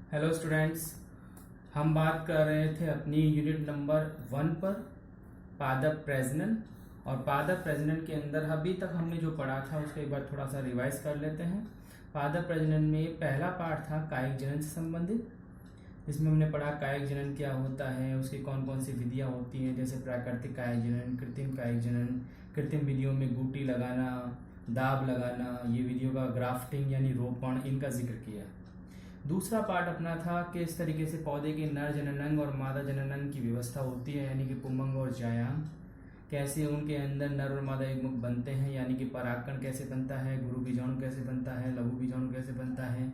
Hello students, हम बात कर रहे थे अपनी यूनिट नंबर 1 पर पादप प्रजनन। और पादप प्रजनन के अंदर अभी तक हमने जो पढ़ा था उसको एक बार थोड़ा सा रिवाइज कर लेते हैं। पादप प्रजनन में पहला पार्ट था कायिक जनन से संबंधित, जिसमें हमने पढ़ा कायिक जनन क्या होता है, उसकी कौन कौन सी विधियाँ होती हैं, जैसे प्राकृतिक कायिक जनन, कृत्रिम कायिक जनन। कृत्रिम विधियों में गुटी लगाना, दाब लगाना, ये विधियों का ग्राफ्टिंग यानी रोपण, इनका जिक्र किया। दूसरा पार्ट अपना था कि इस तरीके से पौधे के नर जननांग और मादा जननांग की व्यवस्था होती है, यानी कि पुंगंग और जायांग, कैसे उनके अंदर नर और मादा युग्मक बनते हैं, यानी कि परागकण कैसे बनता है, गुरु बीजाणु कैसे बनता है, लघु बीजाणु कैसे बनता है,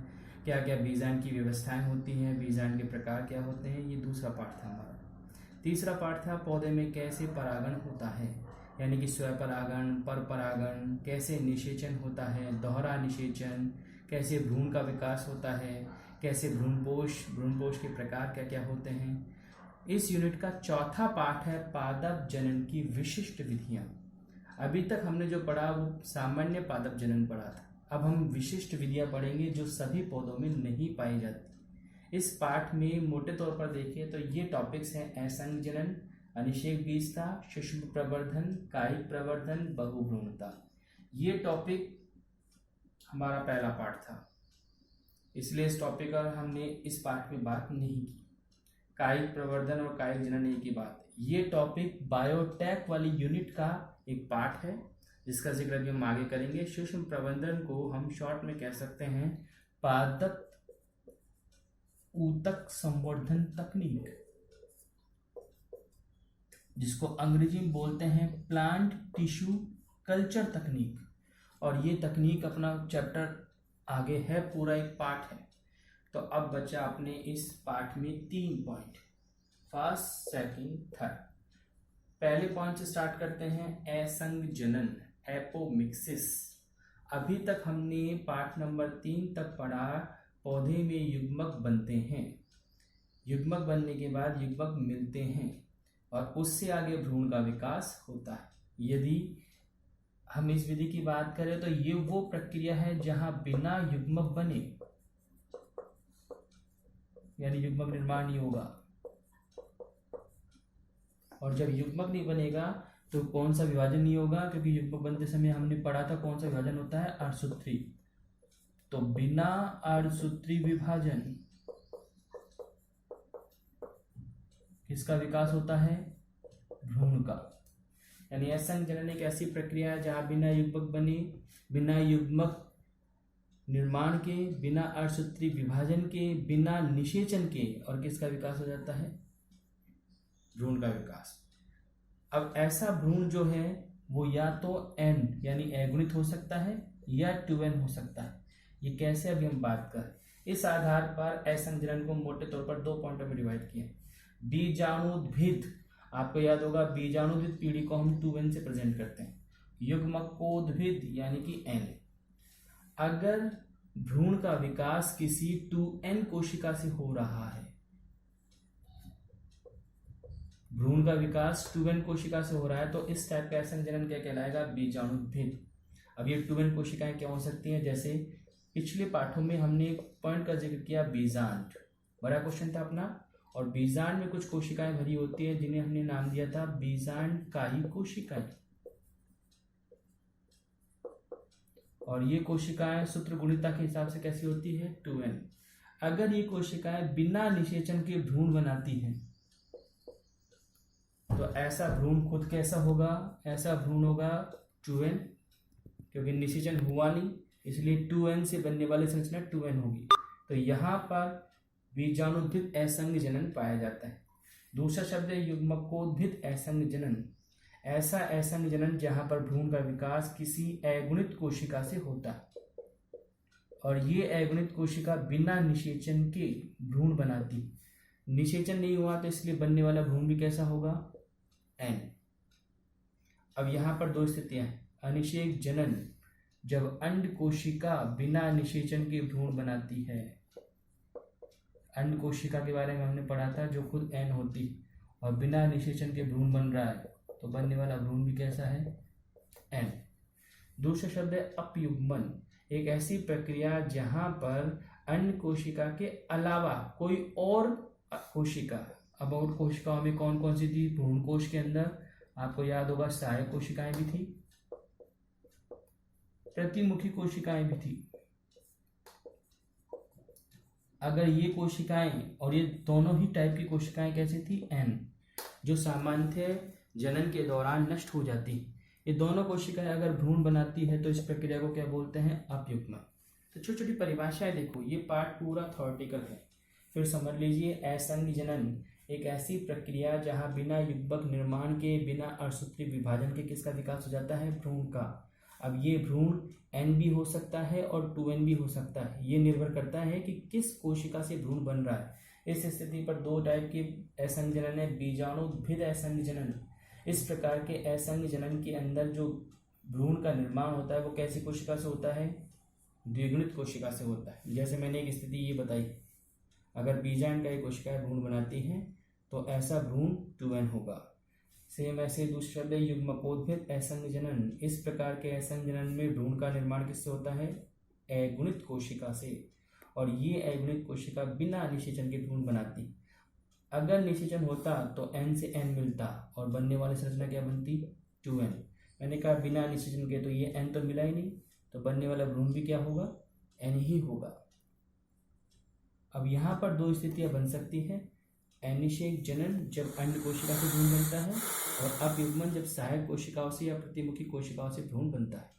क्या क्या बीजांड की व्यवस्थाएं होती हैं, बीजांड के प्रकार क्या होते हैं। ये दूसरा पार्ट था हमारा। तीसरा पार्ट था पौधे में कैसे परागण होता है, यानी कि स्वपरागण, पर परागण, कैसे निषेचन होता है, दोहरा निषेचन, कैसे भ्रूण का विकास होता है, कैसे भ्रूणपोष के प्रकार क्या क्या होते हैं। इस यूनिट का चौथा पार्ट है पादप जनन की विशिष्ट विधियां। अभी तक हमने जो पढ़ा वो सामान्य पादप जनन पढ़ा था, अब हम विशिष्ट विधियां पढ़ेंगे जो सभी पौधों में नहीं पाई जाती। इस पाठ में मोटे तौर पर देखिए तो ये टॉपिक्स हैं असंग जनन, अनिषेक बीजता, सूक्ष्म प्रवर्धन, कायिक प्रवर्धन, बहुभ्रूणता। ये टॉपिक हमारा पहला पार्ट था, इसलिए इस टॉपिक पर हमने इस पार्ट में बात नहीं की। कायिक प्रवर्धन और कायिक जनन एक ही बात। ये टॉपिक बायोटेक वाली यूनिट का एक पार्ट है जिसका जिक्र अभी हम आगे करेंगे। सूक्ष्म प्रवर्धन को हम शॉर्ट में कह सकते हैं पादप ऊतक संवर्धन तकनीक, जिसको अंग्रेजी में बोलते हैं प्लांट टिश्यू कल्चर तकनीक। और ये तकनीक अपना चैप्टर आगे है, पूरा एक पार्ट है। तो अब बचा अपने इस पार्ट में 3 पॉइंट, फर्स्ट, सेकंड, थर्ड। पहले पॉइंट से स्टार्ट करते हैं, असंग जनन, एपोमिक्सिस। अभी तक हमने पार्ट नंबर 3 तक पढ़ा पौधे में युग्मक बनते हैं, युग्मक बनने के बाद युग्मक मिलते हैं और उससे आगे भ्रूण का विकास होता है। यदि हम इस विधि की बात करें तो ये वो प्रक्रिया है जहां बिना युग्मक बने, यानी युग्मक निर्माण नहीं होगा। और जब युग्मक नहीं बनेगा तो कौन सा विभाजन नहीं होगा, क्योंकि युग्मक बनते समय हमने पढ़ा था कौन सा विभाजन होता है, अर्धसूत्री। तो बिना अर्धसूत्री विभाजन किसका विकास होता है, भ्रूण का। यानी असंग जनन एक ऐसी प्रक्रिया है जहां बिना युग्मक बने, बिना युग्मक निर्माण के, बिना अर्धसूत्री विभाजन के, बिना निषेचन के, और किसका विकास हो जाता है, भ्रूण का विकास। अब ऐसा भ्रूण जो है वो या तो n यानी अगुणित हो सकता है या 2n हो सकता है। ये कैसे, अभी हम बात कर। इस आधार पर असंग जनन को मोटे तौर पर 2 पॉइंटों में डिवाइड किया। बीजाणुद्भिद, आपको याद होगा बीजाणुद्भिद पीढ़ी को हम 2n से प्रेजेंट करते हैं। युग्मकोद्भिद यानी कि n। अगर भ्रूण का विकास किसी 2n कोशिका से हो रहा है, भ्रूण का विकास 2n कोशिका से हो रहा है, तो इस टाइप का असंग जनन क्या कहलाएगा, बीजाणुद्भिद। अब ये 2n कोशिकाएं क्या हो सकती हैं, जैसे पिछले पाठों में हमने एक पॉइंट का जिक्र किया, बीजांड, बड़ा क्वेश्चन था अपना। और बीजांड में कुछ कोशिकाएं भरी होती है जिन्हें हमने नाम दिया था बीजांड काही कोशिकाएं। और ये कोशिकाएं सूत्र गुणिता के हिसाब से कैसी होती है, 2n। अगर ये कोशिकाएं बिना निषेचन के भ्रूण बनाती हैं तो ऐसा भ्रूण खुद कैसा होगा, ऐसा भ्रूण होगा 2n, क्योंकि निषेचन हुआ नहीं, इसलिए 2n से बनने वाली संरचना 2n होगी। तो यहाँ पर बीजाणुद्भिद असंग जनन पाया जाता है। दूसरा शब्द है युग्मकोद्भिद असंग जनन, ऐसा असंग जनन जहां पर भ्रूण का विकास किसी अगुणित कोशिका से होता है और ये अगुणित कोशिका बिना निषेचन के भ्रूण बनाती। निषेचन नहीं हुआ तो इसलिए बनने वाला भ्रूण भी कैसा होगा, n। अब यहां पर 2 स्थितियां हैं। अनिषेक जनन, जब अंड कोशिका बिना निषेचन के भ्रूण बनाती है। अंड कोशिका के बारे में हमने पढ़ा था जो खुद n होती और बिना निषेचन के भ्रूण बन रहा है, तो बनने वाला भ्रूण भी कैसा है, n। दूसरा शब्द है अपयुग्मन, एक ऐसी प्रक्रिया जहां पर अन्य कोशिका के अलावा कोई और कोशिका। अब और कोशिकाओं में कौन कौन सी थी? भ्रूण कोश के अंदर आपको याद होगा सहायक कोशिकाएं भी थी, प्रतिमुखी कोशिकाएं भी थी। अगर ये कोशिकाएं और ये दोनों ही टाइप की कोशिकाएं कैसी थी? एन, जो सामान्य जनन के दौरान नष्ट हो जाती, ये दोनों कोशिकाएं अगर भ्रूण बनाती है तो इस प्रक्रिया को क्या बोलते हैं? अपयुग्मन। तो छोटी छोटी परिभाषाएं देखो, ये पार्ट पूरा थ्योरेटिकल है। फिर समझ लीजिए, असंघ जनन एक ऐसी प्रक्रिया जहां बिना युग्मक निर्माण के, बिना अर्धसूत्री विभाजन के किसका विकास हो जाता है? भ्रूण का। अब ये भ्रूण एन भी हो सकता है और 2n भी हो सकता है, ये निर्भर करता है कि किस कोशिका से भ्रूण बन रहा है। इस स्थिति पर दो टाइप के असंघ जनन है, बीजाणुभिद असंघ जनन। इस प्रकार के असंघ जनन के अंदर जो भ्रूण का निर्माण होता है वो कैसी कोशिका से होता है? द्विगुणित कोशिका से होता है। जैसे मैंने एक स्थिति ये बताई, अगर बीजांड का एक कोशिका भ्रूण बनाती है तो ऐसा भ्रूण 2n होगा। सेम ऐसे दूसरे शब्द युग्मकोद्भिद असंघ जनन। इस प्रकार के असंघ जनन में भ्रूण का निर्माण किससे होता है? अगुणित कोशिका से, और ये अगुणित कोशिका बिना निषेचन के भ्रूण बनाती। अगर निषेचन होता तो n से n मिलता और बनने वाली संरचना क्या बनती? 2n। मैंने कहा बिना निषेचन के, तो ये n तो मिला ही नहीं, तो बनने वाला भ्रूण भी क्या होगा? n ही होगा। अब यहाँ पर दो स्थितियां बन सकती है, अनिषेक जनन जब अंड कोशिका से भ्रूण बनता है, और अपयुग्मन जब सहायक कोशिकाओं से या प्रतिमुखी कोशिकाओं से भ्रूण बनता है।